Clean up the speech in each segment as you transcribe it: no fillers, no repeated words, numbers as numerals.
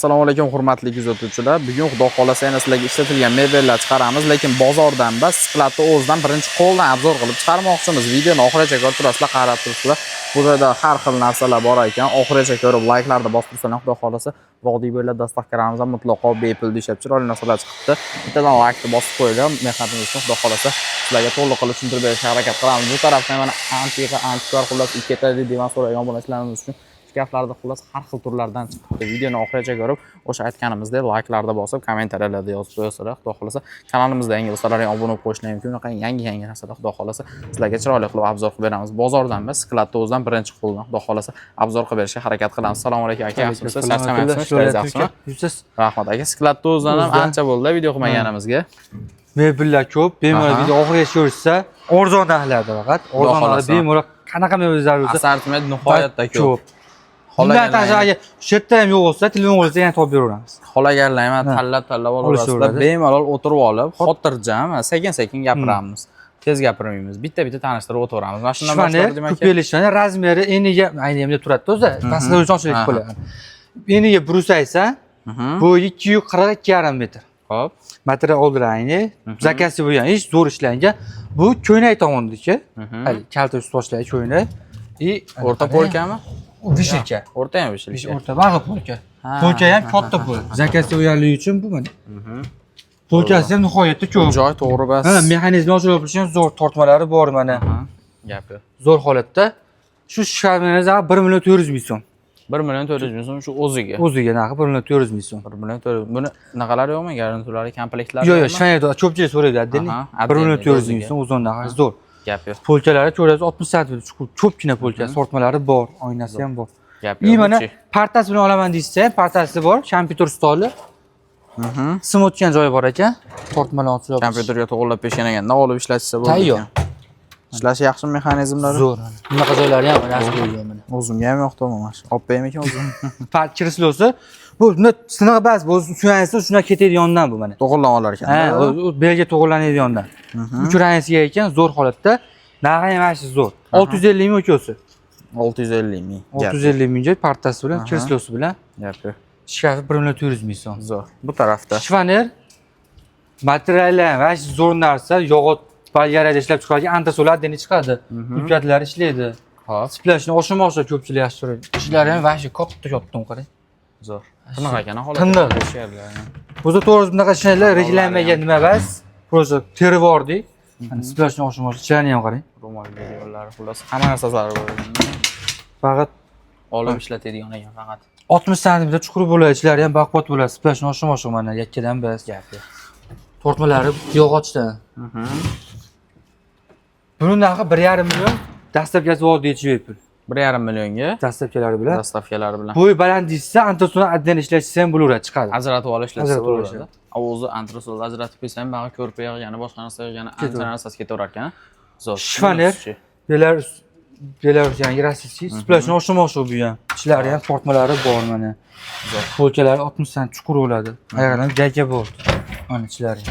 Assalomu alaykum hurmatli kuzatuvchilar. Bugun xudo xolasa yana sizlarga ishlatilgan mebellar chiqaramiz, lekin bozordan emas, Splato o'zidan birinchi qo'ldan obzor qilib chiqarmoqchimiz. Videoni oxirigacha ko'rib turasizlar, qarab turasizlar. Bu yerda har xil narsalar bor ekan. Oxirigacha ko'rib like'larni bosib tursangiz, xudo xolasa vodiy bo'ylab dastavkalarimizdan mutlaqo bepul ishlab chiroyli narsalar chiqibdi. Bittadan like'ni bosib qo'yinglar. Mehnatingiz uchun xudo xolasa sizlarga to'liq qilib tushuntirib berishga harakat qilamiz. Bu tarafdan mana antiqa xullas ikkita degan so'ragan obunachilarimiz uchun shkaflarda xullas har xil turlardan chiqibdi. Videoni oxirigacha ko'rib, o'sha aytganimizdek like'larni bosib, kommentariyalarda yozib qo'yasizlar. Xudo xolasa kanalimizda yangi bo'lsalar obuna bo'lib qo'yishlar mumkin. Unaqa yangi narsalar xudo xolasa sizlarga chiroyli qilib obzor qilib beramiz. Bozordan emas, Sklato o'zidan birinchi qo'ldan xudo xolasa obzor qilib berishga harakat qilamiz. Assalomu alaykum aka, yaxshimisiz? Charchamayapsizmi? Rahmat aka. Sklato o'zidan ham ancha bo'ldi video qilmaganimizga. Mebellar ko'p, bemalol video oxirigacha ko'rishsa, arzon narxlarda faqat. Arzon narxlarda bemalol qanaqa mebel zarur bo'lsa, assortiment nihoyatda ko'p. Xohlaganlar shu yerda ham yo'q bo'lsa, telefon qilsa yana topib beraveramiz. Xohlaganlar ham tanlab olasizlar. Bemalol o'tirib olib, xotirjam, sekin-sekin gapiramiz. Tez gapirmaymiz. Bitta tanishtirib o'tiramiz. Mana shundan boshlaymiz demak. Kupelishlar razmeri eniga ayni ham deb turadi o'zi. Pastda o'zonchilik qo'yiladi. Eniga burus aysa, bu 242,5 metr. Xo'p. Material oldirayni, zakasi bo'lgan ish zo'r ishlangan. Bu ko'ynak tomondiki, hali kalta ust boshlaydi ko'ynak. O'rta polkami? Vishilka. O'rta ham vishilka. O'rta bag'i polka. Polka ham katta pul. Zakasi o'yarligi uchun bu mana. Polkasi ham nihoyatda ko'p. Joy to'g'ri bas. Ha, mexanizmni ochilib uchun zo'r tortmalari bor mana. Gapi. Zo'r holatda. Shu shkarmeniz 1,400,000 so'm. 1,400,000 so'm shu o'ziga. O'ziga narxi 1,400,000 so'm. 1,400,000. Buni naqalari yo'qmi? Garantulari, komplektlari? Yo'q, shunday ko'pchilik so'raydi, adden. 1,400,000 so'm o'zon narxi zo'r. Gap yo'q. Polkalari ko'rasiz 60 sm chuqur, ko'pgina polka, tortmalari bor, oynasi ham bor. Gap yo'q. Mana partasi bilan olaman deysiz, partasi bor, kompyuter stoli. Sim o'tgan joyi bor ekan. Tortmalar ochib. Kompyuterga to'g'rilab peshkanagandan olib ishlatsa bo'ladi. Tayyor. Ishlashi yaxshimi mexanizmlari? Zo'r. Bunaqa joylari ham rasm qo'ygan mana. O'zimga ham yoqdi mana shu. Olib qo'yaymi ekan o'zim? Part kirishlosi. Bu sinaqa bas, bu suyansa shuna ketadi yondan bu mana. To'g'irlab olar ekan. Ha, u belga to'g'irlanadi yondan. Uchraysiga ekan zo'r holatda. Narxi ham yaxshi zo'r. 650 ming o'kosi. 650 ming. 650 ming joy partasi bilan, kirishlosi bilan. Gap yo'q. Shkafi 1,400,000 ming so'm. Zo'r. Bu tarafda. Shvaner materiallar va zo'r narsa, yog'och balgarada ishlab chiqargan antasoladdan chiqadi. Kulkatlari ishlaydi. Xo'p. Splashni oshirmoqchi ko'pchilik yaxshi so'raydi. Ishlari ham vashi katta qarang. Zo'r. Tiniq ekan holat. Tiniq. O'zi to'g'ri bunaqa ishlar rejalanmagan nima bas? Prosta tervordi. Mana splashni oshirmoqchi ishlarni ham qarang. Ro'mol videolari xullas hamma narsalari bor. Faqat olib ishlatadigan ekan faqat. 60 sm chuqur bo'ladi, ishlari ham baquvvat bo'ladi. Splashni oshirmoqchi mana yakkadan bas. Gap yo'q. Tortmalari yog'ochdan. Buni narxi 1,5 million, dastlabkasi vodiy bepul. 1,5 millionga dastavkalari bilan. Dastavkalari bilan. Bo'y baland deysiz, antrasol addan ishlatsa ham bo'laveradi, chiqadi. Ajratib olish ishlatsa bo'laveradi. O'zi antrasol ajratib qo'ysa ham bag'i ko'rpa yog'gani, boshqa narsa yog'gani ancha narsasi ketaverar ekan. Zo'r. Shvaner, Belarus yangi rossiyskiy, splashni oshirmoqchi bu ham. Ishlari ham tortmalari bor mana. Zo'r. Polkalari 60 sm chuqur bo'ladi. Ayog'idan jaga bor. Mana ishlari.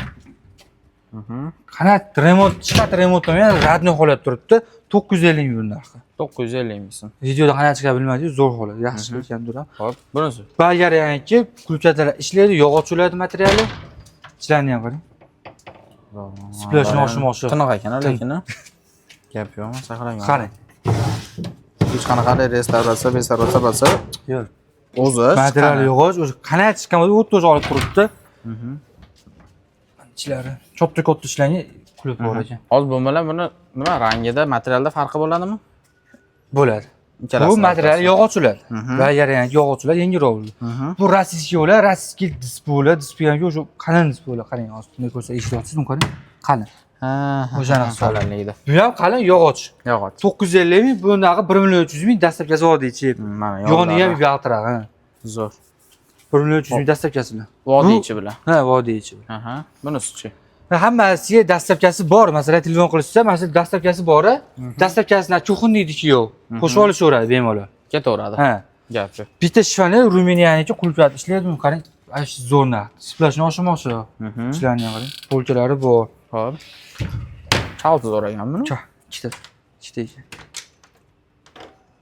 Qanot remont, chiqat remontda ham radni holat turibdi. 950 ming narxi. 950 ming so'm. Videoda qanday chiqar bilmaydi, zo'r holat, yaxshi ekandir ham. Xo'p, bunisi. Balgariyanki, kulkalar ishlaydi, yog'och bo'ladi materiali. Ishlarni ham qarang. Splashni oshirmoqchi. Tiniq ekan, lekin gap yo'qmi, saqlagan. Qarang. Hech qanaqa restavratsiya, bestavratsiya bo'lsa, yo'q. O'zi materiali yog'och, o'zi qanday chiqqan bo'lsa, o'tda o'zi olib turibdi. Ichlari chopda-katta ishlangan klub bor ekan. Hozir bu bilan buni nima rangida, materialda farqi bo'ladimi? Bo'ladi. Bu material yog'och bo'ladi. Balgariyanki yog'och bo'ladi, yengilroq bo'ladi. Bu rossiyskiy bo'ladi, rossiyskiy displey bo'ladi. Displey ham yo'q, qalin displey bo'ladi. Qarang, hozir bunday ko'rsa eshityapsizmi, qarang. Qalin. O'shani qalinligida. Bu ham qalin yog'och. Yog'och. 950 ming, bu narxi 1,300,000 dastlabkasi vodiychi. Mana yog'ni ham yaltiraq, ha. Zo'r. 1,300,000 dastlabkasi bilan. Vodiychi bilan. Ha, vodiychi bilan. Aha, bunisi-chi. Hammasiga dastlabkasi bor. Masalan, telefon qilishsa, mana shu dastlabkasi bor. Dastlabkasidan cho'xindiydiki yo'q. Qo'shib olishaveradi bemalol. Ketaveradi. Ha. Gap yo'q. Bitta shifani Ruminiyaniki qulfat ishlaydi, qarang, zo'r narx. Splashni oshirmoqchi. Ishlarni ham qarang. Polkalari bor. Xo'p. Chalti zo'r ekan buni. Ikkita ekan.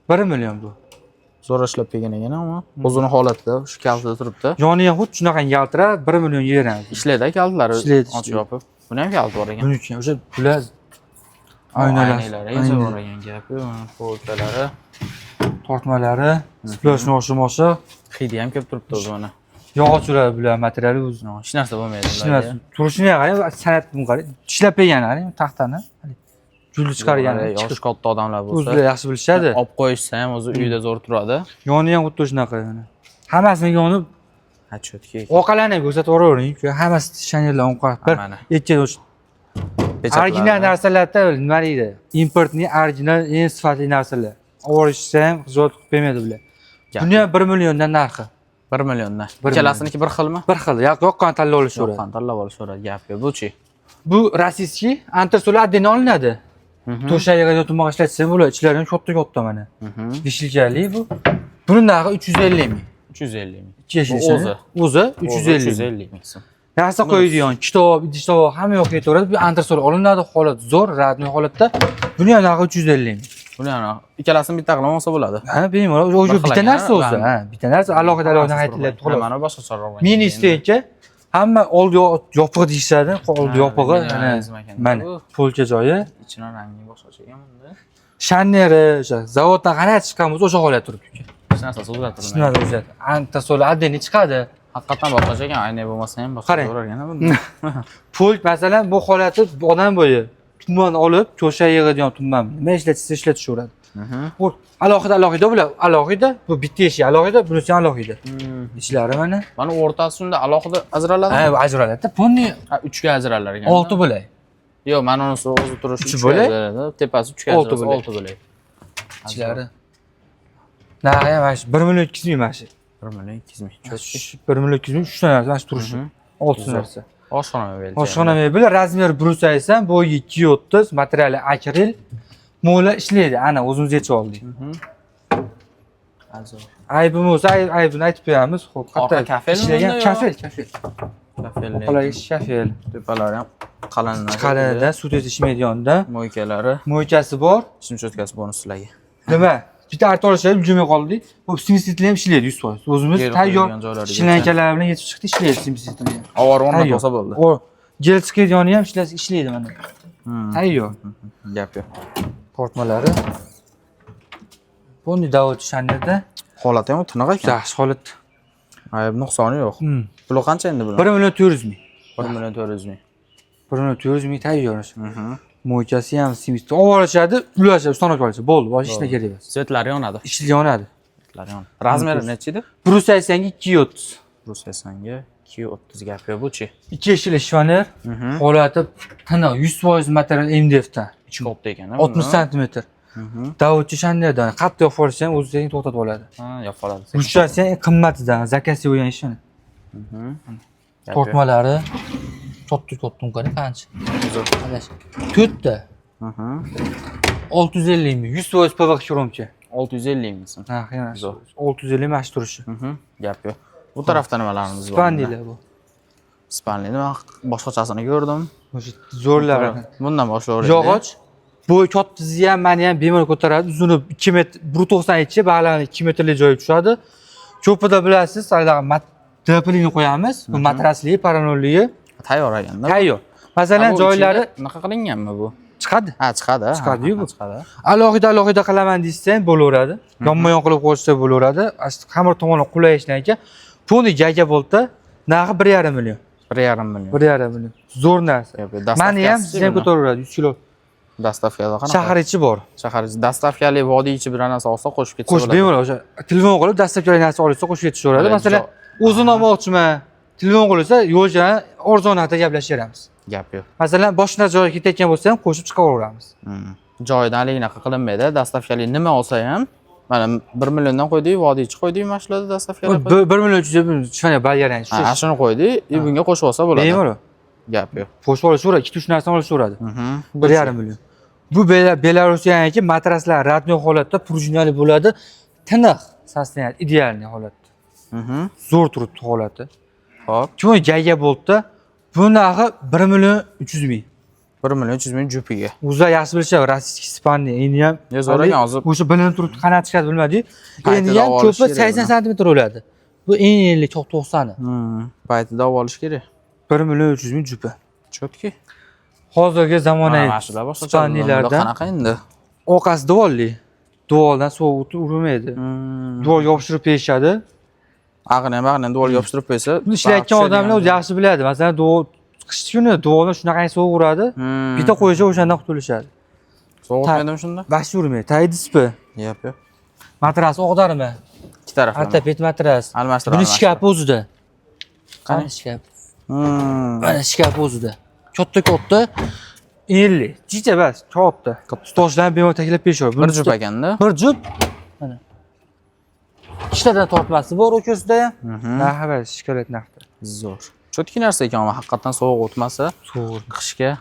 1 million bu. zo'r ishlab kelgan ekan ama o'zini holatda shu kaltida turibdi. Yoni ham xuddi shunaqa yaltirab 1 million beradi. Ishlaydi kaltlari. Ishlaydi. Ochib yopib. Buni ham kalti bor ekan. Buniki o'sha bular Oynalari ham bor ekan gapi, polkalari, tortmalari, splashni oshimoshi, hidi ham kelib turibdi o'zi mana. yog'och ular bular materiali o'zi. Hech narsa bo'lmaydi Hech narsa. Turishini qarang, san'atni qarang. Tishlab bergan qarang, taxtani. Julni chiqargan. Yosh katta odamlar bo'lsa, o'zlari yaxshi bilishadi. olib qo'yishsa ham o'zi uyda zo'r turadi. Yoni ham xuddi shunaqa yana. Hammasini yonib, Achotga. orqalarini ko'rsatib yuravering. Hammasi shanellar o'nqarib bir ikkita original narsalarda nima deydi? Importni original eng sifatli narsalar. Olishsa ham xizmat qilib bermaydi bular. Buni ham 1 milliondan narxi. 1 milliondan. Ikkalasiniki bir xilmi? Bir xil. Yoqqan tanlab olishaveradi. Yoqqan tanlab olishaveradi. Gapi bu-chi. Bu rossiyskiy antarsolar отдельно olinadi. To'shag'iga yo'tmoq ishlatsa bo'ladi. Ichlari ham katta mana. Vishilkali bu. Buni narxi 350 ming. 350 ming. O'zi 350 ming so'm. Narsa qo'yadigan, kitob, idish-tovoq hamma yoqqa ketaveradi. Bu antarsolar olinadi, holat zo'r, radniy holatda. Buni ham narxi 350 ming. Buni ham ikkalasini bitta qilib olsa bo'ladi. Ha, bemalol. O'sha bitta narsa o'zi, ha. Bitta narsa alohida aytiladi, to'g'ri. Mana boshqacharoq. Mini steyka hamma oldi yopig'i deyishadi, oldi yopig'i, mana polka joyi. Ichidan rangi boshqacha ekan bunda. Shanneri, o'sha zavoddan qanday chiqqanmiz o'sha holat turibdi. Hech narsasi o'zgartirilmaydi. Hech narsa o'zgardi. Antarsolar отдельно chiqadi. Haqiqatan boshqacha ekan, aynan bo'lmasa ham boshqa bo'larkan bunda. Polk masalan bu holati odam bo'yi tuman olib, to'sha yig'adigan tuman. Nima ishlatsa ishlatishaveradi. Bu alohida bular, alohida, bu bitta eshik alohida, bunisi ham alohida. Ichlari mana. Mana o'rtasi shunda alohida ajraladi. Ha, ajraladi. Buni 3 ga ajralar ekan. 6 bo'lay. Yo'q, mana unisi o'zi turishi 3 bo'lay, tepasi 3 ga ajraladi, 6 bo'lay. Ichlari. Narxi ham 1 million 200 ming mana shu. 1 million 200 ming. 1 million 200 ming 3 ta narsa mana shu turishi. 6 narsa. Oshxona mebel. Oshxona mebel, razmeri brus aytsam, bo'yi 230, materiali akril. Mo'la ishlaydi. Ana o'zimiz yechib oldik. Aybimiz, aybini aytib beramiz. Xo'p, qatta kafel ishlagan kafel. Kafelli. Qolay kafel. Tepalari ham qalin sut yetishmaydiganda. Mo'ykalari. Mo'ykasi bor. Shim cho'tkasi bor sizlarga. Nima? Bitta arta olishadi, ulgurmay qoldik. Bu simsitli ham ishlaydi 100%. O'zimiz tayyor ishlanganlar bilan yetib chiqdi, ishlaydi simsitli. Avorona bo'lsa bo'ldi. O gel chiqadigan ham ishlaydi mana. Tayyor. Gap yo'q. Tortmalari. Buni davlat shanlarda Holati ham tiniq ekan. Yaxshi holat. Ayb nuqsoni yo'q. Puli qancha endi bular? 1 million 400 ming. 1 million 400 ming. 1 million 400 ming tayyor. Mo'ykasi ham simsitli. Olishadi, ulashadi, ustanok olishadi. Bo'ldi, boshqa hech narsa kerak emas. Svetlari yonadi. Ishli yonadi. Svetlari yonadi. Razmeri necha edi? Brus aysanga 230. Brus aysanga 230 gap yo'q bu-chi. 2 eshikli shvaner. Holati tiniq 100% material MDF dan. Ichi katta ekan. 60 sm. Davutchi shanlardan qattiq forsa ham o'zi to'xtatib oladi. Ha, yopib oladi. Brushasi ham qimmatdan, zakasi bo'lgan ishini. Tortmalari to'ttum qarang qancha. Qarash. 4 ta. 650 ming, 100% PVX romcha. 650 ming so'm. Ha, yana 650 ming ash turishi. Gap yo'q. Bu tarafda nimalarimiz bor? Spandilar bu. Spandilar men boshqachasini ko'rdim. O'sha zo'rlari. Bundan boshlayveraylik. Yog'och. Bo'y kattasi ham meni ham bemalol ko'taradi. Uzuni 2 metr, 1.90 bag'lani 2 metrli joyi tushadi. Cho'pida bilasiz, daplini qo'yamiz. Bu matrasli, paranolli. Tayyor ekanda. Tayyor. Masalan, joylari bunaqa qilinganmi bu? Chiqadi. Ha, chiqadi. Chiqadi-yu bu. Chiqadi. Alohida qilaman deysa ham bo'laveradi. Yonma-yon qilib qo'ysa bo'laveradi. Xamir tomoni qulay ishlaydi ekan. Poni jaga bo'lsa, narxi 1,5 million. 1,5 million. 1,5 million. Zo'r narsa. Meni ham siz ham ko'taraveradi 100 kilo. Dastavkada qanaqa? Shahar ichi bor. Shahar ichi dastavkali vodiy ichi bir narsa olsa qo'shib ketsa bo'ladi. Qo'shib bemalol o'sha telefon qilib dastavkali narsa olsa qo'shib ketishaveradi. Masalan, o'zini olmoqchiman. Telefon qilsa, yo'ldan arzon haqida gaplashaveramiz. Gap yo'q. Masalan, boshqa joyga ketayotgan bo'lsa ham qo'shib chiqaveramiz. Joyidan anaqa qilinmaydi. Dastavkali nima olsa ham, mana 1 milliondan qo'ydik, vodiy ichi qo'ydik, mashlarda dastavkali. 1 million 300 shunday bajarang. Ha, shuni qo'ydik, bunga qo'shib olsa bo'ladi. Bemalol. Gap yo'q. Qo'shib olishaveradi, 2-3 narsani olishaveradi. 1,5 million. Bu Belarusyaniki matraslar radniy holatda prujinali bo'ladi. Tiniq, sostenat, idealniy holatda. Zo'r turibdi holati. Xo'p. Chunki jaga bo'ldi. Bu narxi 1 million 300 ming. 1 million 300 ming jupiga. O'zlar yaxshi bilishadi, rossiyskiy spanni. Endi ham Yo, zo'r ekan hozir. O'sha bilinib turibdi, qanday chiqadi bilmadik. Paytida Endi ham olish ko'pi kerak 80 sm bo'ladi. Bu eng enli 90 ni. Paytida olib olish kerak. 1 million 300 ming jupi. Chotki. hozirgi zamonaviy Mashinalar boshqacha. spannilardan Qanaqa endi? orqasi divolli. Divoldan sovuq urmaydi. Divolga yopishtirib berishadi. Ag'in divolga yopishtirib qo'ysa, Buni ishlayotgan odamlar o'zi yaxshi biladi. Masalan, qish kuni divoldan shunaqa sovuq uradi. Bitta qo'yishi o'shandan qutulishadi. Sovuq urmaydimi shunda? Bash urmaydi. Tay dispi. Yep. Matras og'darmi? Ikki taraflama. Ortoped matras. Almashtirib. Buni shkaf o'zida. Qani shkaf? Mana shkaf o'zida. Katta 50. Jicha bas, katta. Stojlarni bemalol taklif berishadi. Bir jup ekanda. Bir jup. Mana. Ishlardan tortmasi bor o'kosida ham. Nahar shikolat naqdi. Zo'r. Chotki narsa ekan, ammo haqiqatan sovuq o'tmasa, To'g'ri. qishga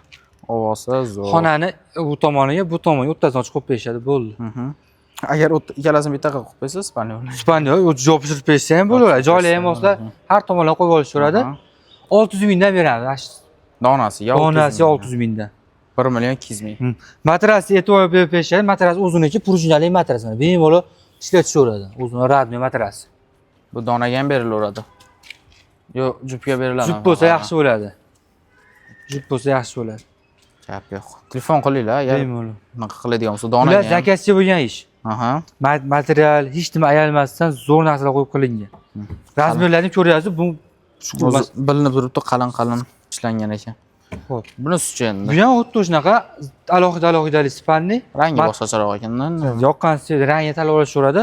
ovosi zo'r. Xonani u tomoniga, bu tomonga o'rtasidan ochib qo'yib berishadi, bo'ldi. Agar ikkalasini bitta qilib qo'ysangiz, spanniy. Spanniy o'zi yopishtirib bersa ham bo'laveradi. Joylar ham olsa, har tomondan qo'yib olishaveradi. 600 mingdan beramiz. Donasi, Donasi 600 mingdan. 1 million 200 ming. Matrasni e'tibor berib berishadi. Matras o'ziniki prujinali matras. Mana bemalol ishlatishaveradi. O'zini radniy matras. Bu donaga ham berilaveradi. Yo, jupga beriladi. Jup bo'lsa yaxshi bo'ladi. Jup bo'lsa yaxshi bo'ladi. Gap yo'q. Telefon qilinglar, agar Bemalol. bunaqa qiladigan bo'lsa, donaga. Bular zakazchi bo'lgan ish. Aha. Material hech nima ayalmasdan zo'r narsalar qo'yib qilingan. Razmerlarni ko'ryapsiz, bu bilinib turibdi, qalin ishlangan ekan. Xo'p. Bunisi endi. Bu ham xuddi shunaqa alohidalik spanni. Rangi boshqacharoq ekan-da. Yoqqansiz rangi tanlab olishaveradi.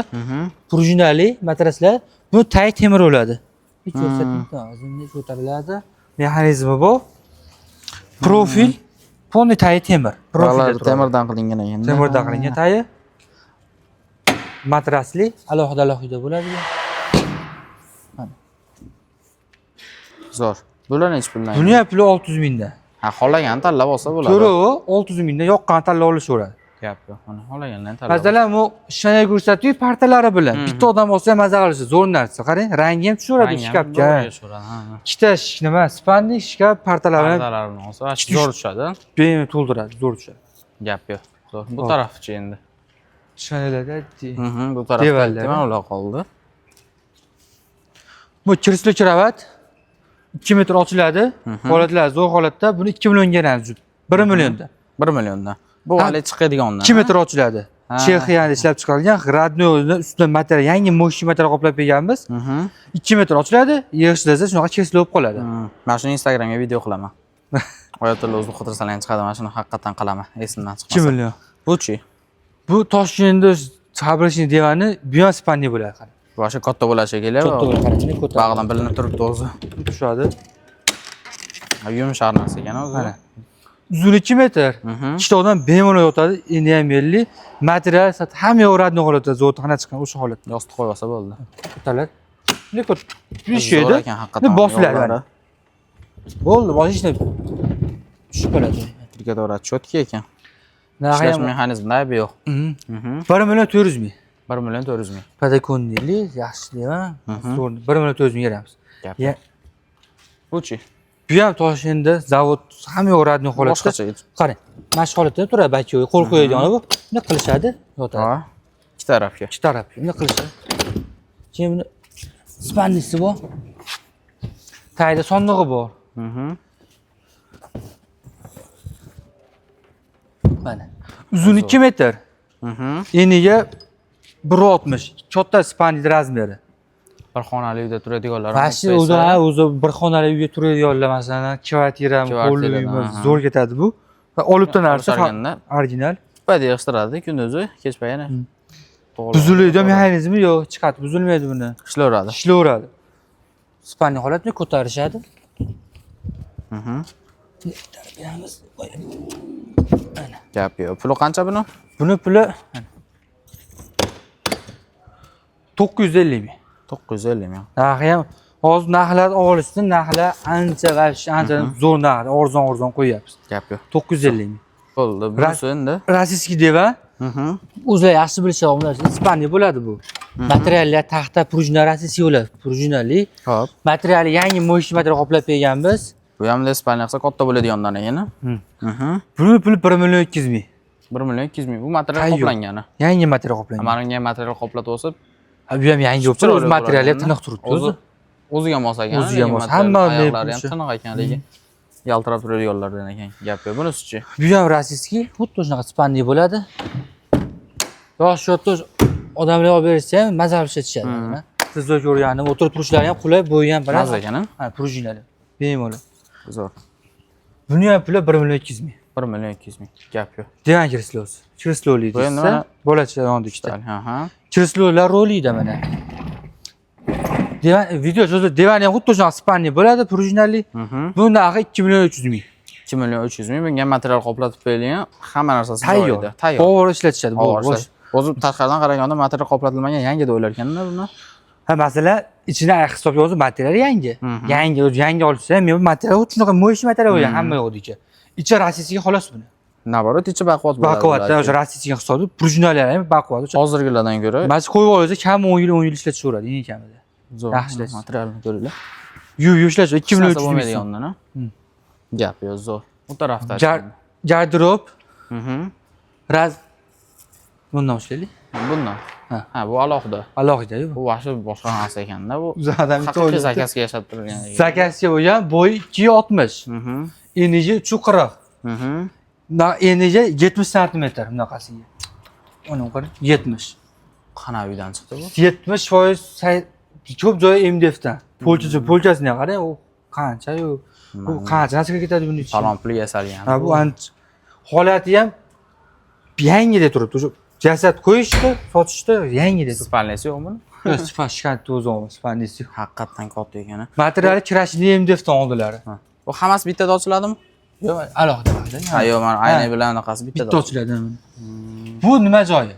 Prujinali matraslar. Bu tay temir bo'ladi. Hech ko'rsatmaydi, o'zini ko'tariladi. Mexanizmi bor. Profil ponni tay temir. Profil temirdan qilingan ekan. Temirdan qilingan tayi. Matrasli alohida bo'ladi. Zo'r. Bular necha puldan? Buni ham puli 600 mingdan. Ha, xohlagan tanlab olsa bo'ladi. To'g'ri, 600 mingdan yoqqan tanlab olishaveradi. Gap yo'q. Mana xohlaganlarni tanlab. Masalan, bu shunday ko'rsatib, partalari bilan bitta odam olsa ham maza qilishi zo'r narsa. Qarang, rangi ham tushaveradi shkafga. Ikkita nima, spanni shkaf partalari bilan olsa, zo'r tushadi. Bemalol to'ldiradi, zo'r tushadi. Gap yo'q. Zo'r. Bu tarafchi endi. Tushuniladi. Bu tarafda nima ular qoldi? Bu kirsli kravat 2 metr ochiladi. Holatlar zo'r holatda. Buni 2 millionga beramiz. 1 millionda. 1 milliondan. Bu hali chiqadigandan. 2 metr ochiladi. Chexiyada ishlab chiqarilgan radniy o'zidan ustidan material, yangi mo'shchi material qoplab berganmiz. 2 metr ochiladi, yig'ishtirsa shunaqa cheslab olib qoladi. Men shuni Instagramga video qilaman. Oyatilla o'zini qidirsalar chiqadi, men shuni haqiqatan qilaman. Esimdan chiqmasa. 2 million. Bu-chi? Bu Toshkentda Sabrishni devani buyon spanniy bo'ladi, qarang. Boshi katta bo'lashi kerak. Katta bo'ladi, qarang, katta. Bag'dan bilinib turibdi o'zi. Tushadi. Yumshoq narsa ekan o'zi. Mana. Uzuni 2 metr. Ikkita odam bemalol yotadi, endi ham belli. Material hamma yoq radniy holatda, zo'txona chiqqan o'sha holatda. Yostiq qo'yib olsa bo'ldi. Ko'tariladi. Lekin ishlaydi. Bu bosiladi. Bo'ldi, bosishni tushib qoladi. Brigadorat chotki ekan. Narxi Ishlash mexanizmi aybi yo'q. 1 million 400 ming. 1 million 400 ming. Padakondili, yaxshi deyman. 1 million 400 ming beramiz. Bu-chi? Bu ham Toshkentda zavod hamma yoq radniy holatda. Boshqacha. Qarang, mana shu holatda turadi, bachoy, qo'l qo'yadigan bu. Buni qilishadi, yotadi. Ha. Ikki tarafga. Ikki taraf. Buni qilishadi. Keyin buni spannisi bor. Tayda sondig'i bor. Mana. Uzuni 2 metr. Eniga 1.60. Katta spanniy razmeri. Bir xonali uyda turadiganlar. Mana o'zi bir xonali uyga turadiganlar, masalan, kvartira, hovli uymi zo'r ketadi bu. Va olibdan narsa original. Bayda yig'ishtiradi kunduzi, kech payani. Buziladi mexanizmi yo'q, chiqadi, buzilmaydi buni. Ishlayveradi. Ishlayveradi. Spanniy holatni ko'tarishadi. Beramiz. Mana. Gap yo'q. Puli qancha buni? Buni puli 950 ming. 950 ming. Narxi ham hozir narxlar olishdi, narxlar ancha zo'r narx, arzon qo'yapmiz. Gap yo'q. 950 ming. Bo'ldi. Bunisi endi rossiyskiy devan. O'zlar yaxshi bilishadi, ular spanniy bo'ladi bu. Materiallar taxta prujna rossiyskiy bo'ladi, prujnali. Xo'p. Materiali yangi mo'shchi material qoplab berganmiz. Bu ham Espanya qilsa katta bo'ladigandan ekan. Buni puli 1 million 200 ming. 1 million 200 ming. Bu material qoplangani. Yangi material qoplangan. Menga ham material qoplatib olsa, Bu ham yangi bo'lsa, o'z materiali ham tiniq turibdi o'zi. O'ziga mos ekan. O'ziga mos. Hamma oyoqlari ham tiniq ekan, lekin yaltirab turadiganlardan ekan. Gap yo'q. Bunisi-chi? Bu ham rossiyskiy, xuddi shunaqa spanli bo'ladi. Yosh shotda odamlar olib bersa ham mazza qilib ishlatishadi. Siz ko'rganim, o'tirib turishlari ham qulay, bo'yi ham baland. Mazza ekan. Ha, prujinali. Bemalol. Zo'r. Buni ham puli 1 million 200 ming. 1 million 200 ming. Gap yo'q. Divan kreslosi. Kresloli desa, bo'lacha yonida ikkita. Ha. Kreslolar rolida mana. Divan video so'zda divan ham xuddi shunaqa spanli bo'ladi, prujinali. Bu narxi 2 million 300 ming. 2 million 300 ming. Bunga material qoplatib qo'yilgan, hamma narsasi joyida. Tayyor. Power ishlatishadi, bu. O'zi tashqaridan qaraganda material qoplatilmagan yangi deb o'ylarkanda buni. Ha, masalan, ichida hisobga o'zi material yangi. Yangi olsa ham bu material shunaqa mo'sh material bo'lgan hamma yo'qdicha. Ichi rossiyskiy xolos buni. Naborot ichi baquvvat bo'ladi. Baquvvat, o'sha rossiyskiy hisobda prujinalari ham baquvvat. Hozirgilardan ko'ra. Mas qo'yib olsa kam 10 yil ishlatish eng kamida. Zo'r. Yaxshi materialni ko'ringlar. Ishlash 2 million 300 ming bo'lmaydigandan. Gap yo'q, zo'r. Bu tarafda. Garderob. Bundan ishlaylik. Bundan. Ha, bu alohida. Alohida-yu. Bu vaqti boshqa narsa ekanda, bu. Zadan bitta o'ylab. Zakasga yashab turgan. Zakasga bo'lgan bo'yi 260. Enishi 340. Enishi 70 sm bunaqasiga. Uni qarang, 70. Qana uydan chiqdi bu? 70% ko'p joyi MDFdan. Polchasini qarang, u qancha-yu. Bu qancha narsaga ketadi buning ichiga. Salon pul yasalgan. Ha, bu holati ham yangidek turibdi. O'sha jasad qo'yishdi, sotishdi, yangidek. Spalnesi yo'qmi? Shikant o'zi spalnesi. Haqiqatan katta ekan. Materiali kirashli MDFdan oldilari. Bu hammasi bittada ochiladimi? Yo'q, alohida bo'ladi. Ha, yo'q, mana ayni bilan anaqasi bittada. Bitta ochiladi. Bu nima joyi?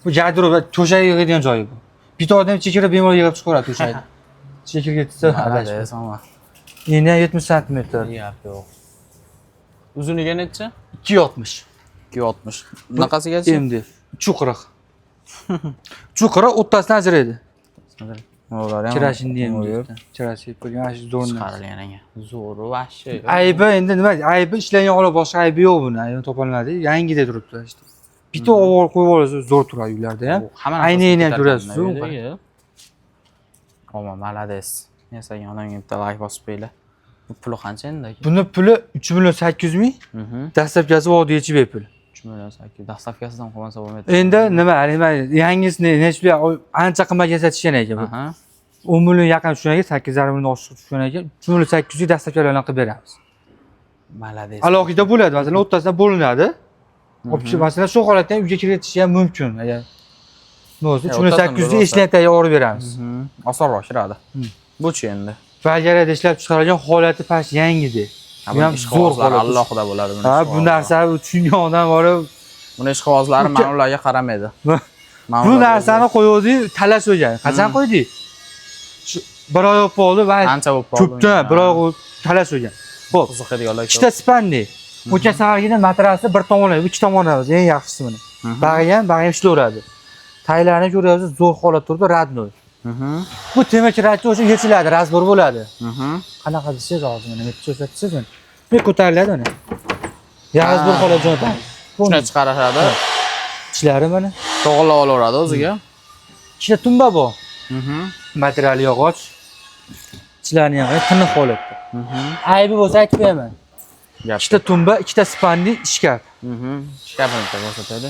Bu garderob to'shak yig'adigan joyi bu. Bitta odam chekirib bemalol yig'ib chiqaradi to'shakni. Chekirga ketsa, adashma. Endi 70 sm. Gap yo'q. Uzunligi necha? 260. 260. Bunaqasigacha? Endi 340. 340 o'rtasidan ajraydi. Ular ham kirashini endi. Kirashi bo'lgan shu zo'rni. Chiqarilgan ekan. Zo'r vahshi. Aybi endi nima? Aybi ishlangan holat boshqa aybi yo'q buni. Aybi topolmadi. Yangidek turibdi işte. Bitta o'g'il qo'yib olsa zo'r turadi uylarda ham. Aynini ham ko'rasiz. Omma, malades. Yasagan odamga bitta like bosib qo'yinglar. Bu puli qancha endi? Buni puli 3 million 800 ming. Dastlabkasi vodiy ichi bepul. 3 million 800. Dastlabkasidan qolmasa bo'lmaydi. Endi nima, yangisini nechta ancha qimmatga sotishgan ekan bu. 10 million yaqin tushgan ekan, 8,5 million oshiq tushgan ekan. 3 million 800 ga dastlabkilarni qilib beramiz. Malades. Alohida bo'ladi, masalan, o'rtasidan bo'linadi. Masalan, shu holatda ham uyga kiritish ham mumkin. Agar o'zi 3 million 800 ga ishlatib olib beramiz. Osonroq kiradi. Bu-chi endi. Bajarada ishlab chiqarilgan holati past yangidek. Bu ham zo'r holat alohida bo'ladi buni. Ha, bu narsani tushungan odam borib, buni ishqibozlari mana ularga qaramaydi. Bu narsani qo'ydik, talash o'ygan. Qachon qo'ydik? Shu bir oy bo'ldi va ancha bo'lib qoldi. Ko'pdan bir oy talash o'ygan. Xo'p, qiziqadiganlar. Ikkita spanli. O'tgan safargidan materialsi bir tomonlama, ikki tomonlama, eng yaxshisi buni. Bag'i ham ishlayveradi. Taylarni ko'ryapsiz, zo'r holat turibdi, radnoy. Bu temir kiratchi o'sha yechiladi, razbor bo'ladi. Qanaqa desangiz hozir mana yetib ko'rsatasiz buni. Bu ko'tariladi mana. Razbor holat joydan. Shuni chiqaradi. Ichlari mana to'g'rilab olaveradi o'ziga. Ikkita tumba bor. Materiali yog'och. Ichlarini ham tiniq holatda. Aybi bo'lsa aytib beraman. Ikkita tumba, ikkita spanli ishkaf. Ishkafini ko'rsatadi.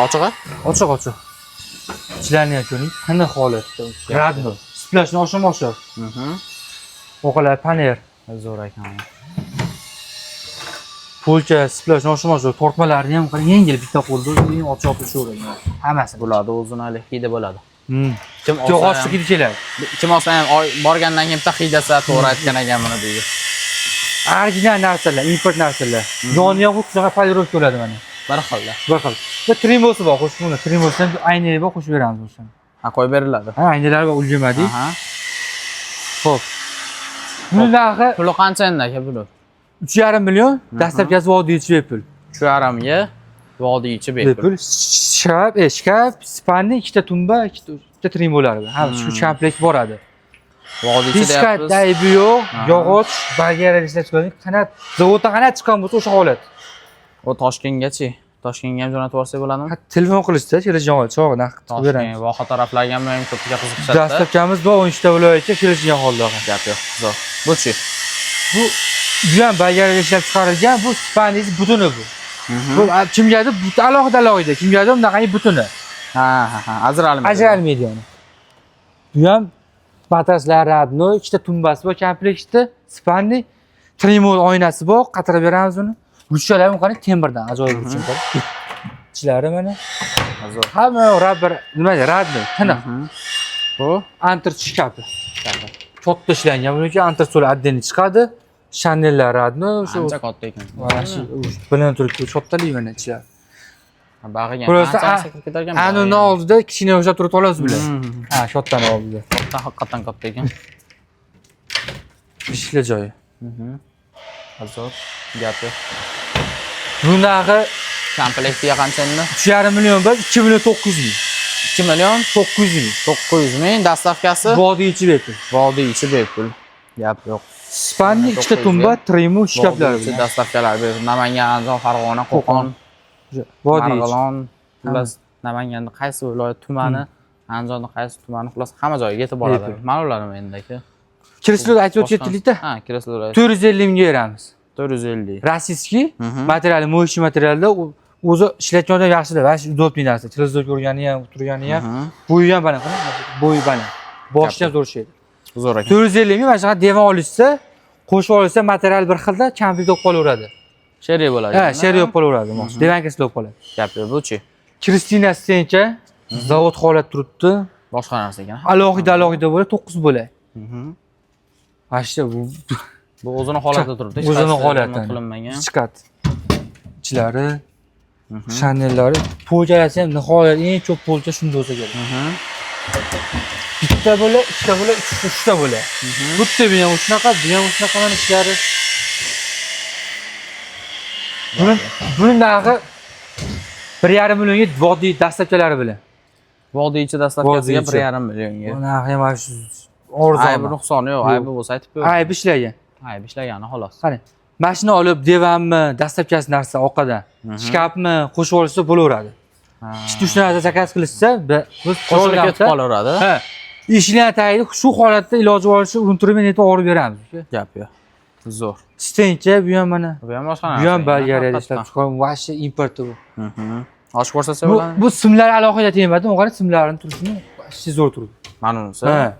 Ochiq-a? Ochiq. Ichlarini ham ko'ring, tiniq holatda. Radno. Splashni oshirmoqchi. O'qalar paner. Zo'r ekan. Polcha, splashni oshirmoqchi. Tortmalarni ham qarang, yengil bitta qo'lda eng ochiq tushaveradi. Hammasi bo'ladi, o'zini hidi bo'ladi. Kim yog'ochli hidi keladi. Kim olsa ham borgandan keyin bitta hidasi to'g'ri aytgan ekan buni deydi. Original narsalar, import narsalar. Yoni ham shunaqa polirovka bo'ladi mana. Bir xil. Bu trimosi bor, qo'shimcha trimosdan ayniga bor qo'shib beramiz o'shani. Ha, qo'yib beriladi. Ha, aynilar bor, ulgurmadik. Xo'p. Buni narxi puli qancha endi aka buni? 3,5 million, dastlabkasi vodiy ichi bepul. 3,5 ga vodiy ichi bepul. Shkaf, spanli, ikkita tumba, ikkita trim bo'ladi. Ha, shu komplekt boradi. Vodiychi Hech qanday deyapmiz. aybi yo'q. Yog'och bargara ishlab chiqargan. Qanot zavoddan qanot chiqqan bo'lsa o'sha holat. O Toshkentgachi. Toshkentga ham jo'natib yuborsak bo'ladimi? Telefon qilishda kelishgan holat chog'i naqd qilib beramiz. Toshkent, Voha taraflarga ham ko'pga qiziqishadi. Dastlabkamiz bor 13 ta viloyatga kelishgan holda. Gap yo'q. Zo'r. Bu-chi? Bu ham bargara ishlab chiqarilgan, bu spandiz butuni bu. Bu kimgadir alohida, kimgadir bunaqangi butuni. Ha. Ajralmaydi. Ajralmaydi yani. Bu ham bataslar radno, ikkita tumbasi bor komplektda, spanli, trimol oynasi bor, qatirib beramiz uni. Ruchkalari qani temirdan, ajoyib ruchkalar. Ichlari mana. Zo'r. Hamma rubber, nima deydi, radno, tiniq. Bu Antir shkafi. Katta ishlangan, buniki antir отдельно chiqadi. Chanellar radno, o'sha ancha katta ekan. mana shu bilan turib kattalik mana ichlar. Bag'iga Prosta ketarkan. anuni oldida kichkina o'sha turib olasiz bilan. Ha, kattani oldida. Katta, haqiqatan katta ekan. Ishla joyi. Zo'r. Gap yo'q. Bunaqa Komplektiga qancha endi? 3,5 million emas, 2 million 900 ming. 2 million 900 ming. 900 ming dastavkasi. Vodiychi bepul. Vodiychi bepul. Gap yo'q. Spanni ikkita tumba, trimu, shkaflari Vodiychi bilan. dastavkalar bepul. Namangan, Andijon, Farg'ona, Qo'qon, Vodiychi. Marg'ilon, xullas Namanganda qaysi viloyat tumani, Andijonda qaysi tumani, xullas hamma joyga yetib boradi. Ma'lumlarim endi aka. Kirishlar aytib o'tganlikda Ha, kirishlar. 450 mingga beramiz. 450. Rossiyskiy materiali, mo'yishi materialda o'zi ishlatgandan yaxshida, va shu udobniy narsa. Televizor ko'rgani ham, turgani ham, bo'yi ham baland, bo'yi baland. Boshi ham zo'r ishlaydi. Zo'r ekan. 450 ming mana shunaqa devon olishsa, qo'shib olishsa material bir xilda, komplet bo'lib qolaveradi. Sherry bo'ladi. Ha, sherry bo'lib qolaveradi, mo'sh. Devankasi bo'lib qoladi. Gap yo'q, bu-chi? Kristina Stencha zavod holat turibdi. Boshqa narsa ekan. Alohida bo'ladi, 9 bo'ladi. Ashta Bu o'zini holatida turibdi. O'zini holati. Qilinmagan. Chiqat. Ichlari, Chanellari, po'chalasi ham nihoyat eng ko'p po'cha shunda bo'lsa kerak. Bitta bo'la, ikkita bo'la, uchta bo'la. Bitta bu ham shunaqa, bu ham shunaqa mana ishlari. Buni narxi 1,5 millionga vodiy dastlabchalari bilan. Vodiychi dastavkasiga 1,5 millionga. Bu narxi ham shu arzon. Aybi nuqsoni yo'q, aybi bo'lsa aytib qo'y. Ayb ishlagan. Ayb ishlagani xolos. Qarang, mashina olib, devanmi, dastlabkasi narsa oqadan, shkafmi qo'shib olsa bo'laveradi. Ikkita uch narsa zakaz qilishsa, biz qo'shilib ketib qolaveradi. Ha. Ishlar tagida shu holatda iloji boricha urintirib netib olib beramiz. Gap yo'q. Zo'r. Stencha bu ham mana. Bu ham boshqa narsa. Bu ham bargarada ishlab chiqarilgan, vashi importi bu. Ochib ko'rsatsa bo'ladi. Bu simlar alohida tegmadi, o'g'ani simlarini turishini vashi zo'r turibdi. Mana bunisi. Ha.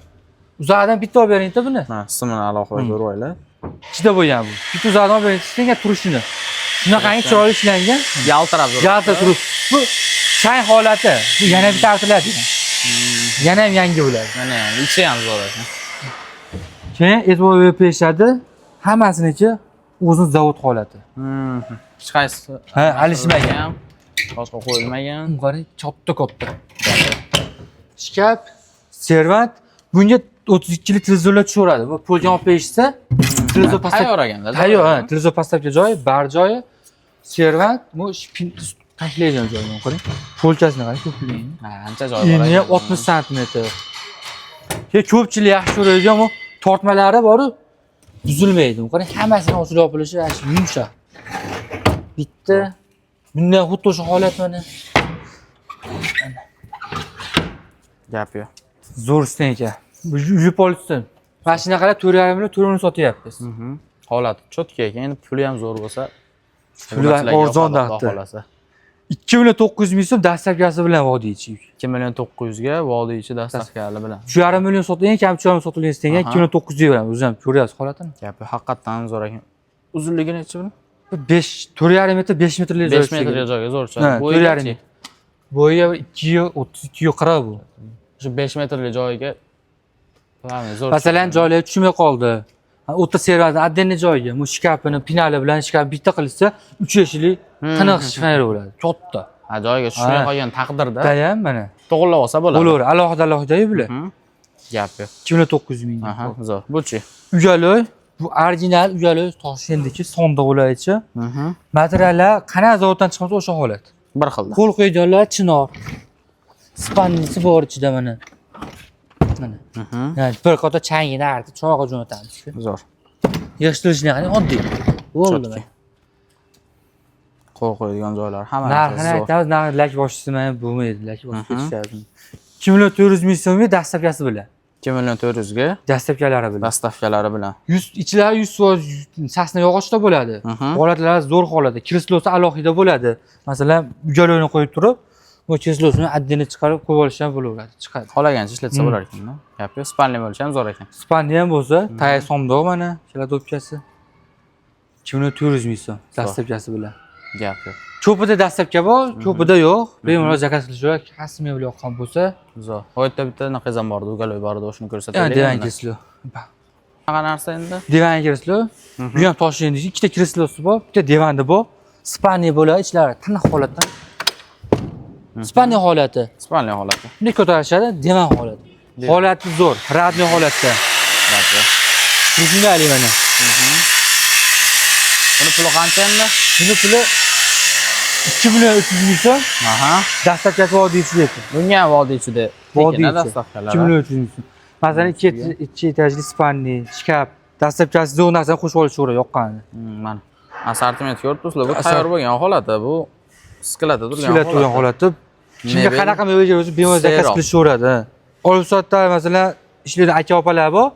Uzoqdan bitta olib beringda buni. Ha, simini alohida ko'rib oylar. Ichida bo'lgan bu. Bitta uzoqdan olib bering, senga turishini. Shunaqangi chiroyli ishlangan. Yaltirab zo'r. Yaltir turib. Bu chang holati. Bu yana bitta artiladi. Yana ham yangi bo'ladi. Mana ichi ham zo'r ekan. Keyin e'tibor berib berishadi. Hammasinichi o'zini zavod holati. Hech qaysi alishmagan. Boshqa qo'yilmagan. Qarang, katta. Shkaf, servat. Bunga 32 li televizorlar tushaveradi. Bu pulga olib berishsa, televizor pastga tayyor ekanda. Tayyor, ha, televizor pastga joyi, bar joyi, servat, bu tashlaydigan joyi, qarang. Polkasini qarang, ko'pligi. Ha, ancha joy bor. Endi 60 sm. Ko'pchilik yaxshi ko'radigan bu tortmalari bor-ku, buzilmaydi. Qarang, hammasini ochib olilishi yumshoq. Bitta bundan xuddi o'sha holat mana. Gap yo'q. Zo'r stenka. Bu yupib olishsin. Mashina qarab 4,5 million 4 million sotyapmiz. Holati cho'tka ekan. Endi puli ham zo'r bo'lsa, puli arzondan qolasa. 2 million 900 ming so'm dastavkasi bilan vodiychi. 2 million 900 ga vodiychi dastavkali bilan. 3,5 million sotilgan, kam 3,5 million sotilgan stenga 2 million 900 ga beramiz. O'zi ham ko'ryapsiz holatini. Gapi haqiqatan zo'r ekan. Uzunligi necha buni? 5, 4,5 metr, 5 metrlik joy. 5 metrli joyga zo'rcha. Bo'yi 4,5. Bo'yi 2.32 bu. Shu 5 metrli joyga zo'r. Masalan, joylar tushmay qoldi. O'ta servatni отдельный joyga, bu shkafini pinali bilan shkaf bitta qilsa, 3 eshikli tiniq shifayr bo'ladi. Katta. Ha, joyiga tushmay qolgan taqdirda Tayam mana. to'g'irlab olsa bo'ladi. Bo'laveradi. Alohida bular. Gap yo'q. 2900 ming. Aha, zo'r. Bu-chi? Uyaloy, bu original uyaloy Toshkentdagi sonda bo'laychi. Materiallar qanaqa zavoddan chiqsa o'sha holat. Bir xil. Qo'l qo'yganlar chinor. Spannisi bor ichida mana. Mana. Yani bir qator changini artib cho'g'a jo'natamiz. Zo'r. Yig'ishtirishni qani oddiy. Bo'ldi. Qo'l qo'yadigan joylar hamma Narxini aytamiz, narx lak boshchisi mana bo'lmaydi, lak boshchi ketishadi. 2 million 400 ming so'mga dastlabkasi bilan. 2 million 400 ga Dastlabkalari bilan. dastavkalari bilan. 100 ichlari 100% sasna yog'ochda bo'ladi. Holatlari zo'r holatda. Kreslosi alohida bo'ladi. Masalan, ujalarni qo'yib turib, bu kreslosini addini chiqarib qo'yib olish ham bo'laveradi. Chiqadi. Xohlagancha ishlatsa bo'lar ekan-da. Gap yo'q, spanli bo'lishi ham zo'r ekan. Spanli ham bo'lsa, tayyor somdoq mana, shaladobkasi. 2 million 400 ming so'm dastlabkasi bilan. Gap yo'q. Ko'pida dastlabka bor, ko'pida yo'q. Bemalol zakaz qilishlar, qaysi mebel yoqqan bo'lsa, Zo'r. Oyda bitta naqazam bor edi, ugaloy bor edi, o'shani ko'rsataylik. divan kreslo. Qanaqa narsa endi? Divan kreslo. Bu ham Toshkentda ikkita kreslosi bor, bitta divanda bor. Spaniya bo'ladi, ichlari tiniq holatda. Spaniya holati. Spanli holati. Bunday ko'tarishadi, divan holati. Holati zo'r, radniy holatda. Tushunaylik mana. Buni puli qancha endi? Buni puli 2 million 300 ming so'm. Aha. Dastlabkasi vodiy ichida ekan. Bunga ham vodiy ichida. Vodiy Tekin ichida. dastavkalar. 2 million 300 ming so'm. Masalan, 2 etajli spalni, shkaf, dastlabkasi zo'r narsani qo'shib olishaveradi yoqqanini. Mana. Assortiment ko'ribsizlar, bu tayyor bo'lgan holati, bu skilada turgan Skilada turgan holati. Kimga qanaqa mebel o'zi bemalol zakaz qilishaveradi. Olib-sotda masalan, ishlaydi aka-opalar bor.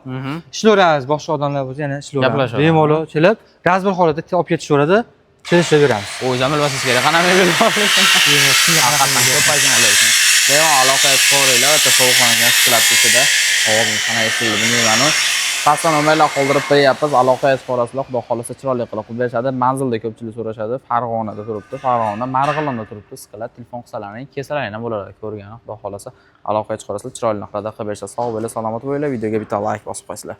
Ishlayveramiz, boshqa odamlar bo'lsa yana ishlayveramiz. Bemalol kelib, razbir holatda olib ketishaveradi. Kelishaveramiz. O'zim bilmasangiz kerak, qanaqa mebel bor ekan. Haqiqatan ko'p ekan. Devon aloqa qo'ringlar, o'ta sovuqxonaga skilab ichida. Hozir qanaqa ishlaydi bilmayman. Pastda nomerlar qoldirib qo'yapmiz. Aloqa qorasizlar, xudo xolasa chiroyli qilib berishadi. Manzilda ko'pchilik so'rashadi. Farg'onada turibdi. Farg'ona, Marg'ilonda turibdi. Skilab telefon qilsalaring, kesalaring ham bo'ladi. Ko'rgan, xudo xolasa aloqa qorasizlar chiroyli qilib berishadi. Sog' bo'linglar, salomat bo'linglar. Videoga bitta like bosib qo'ysizlar.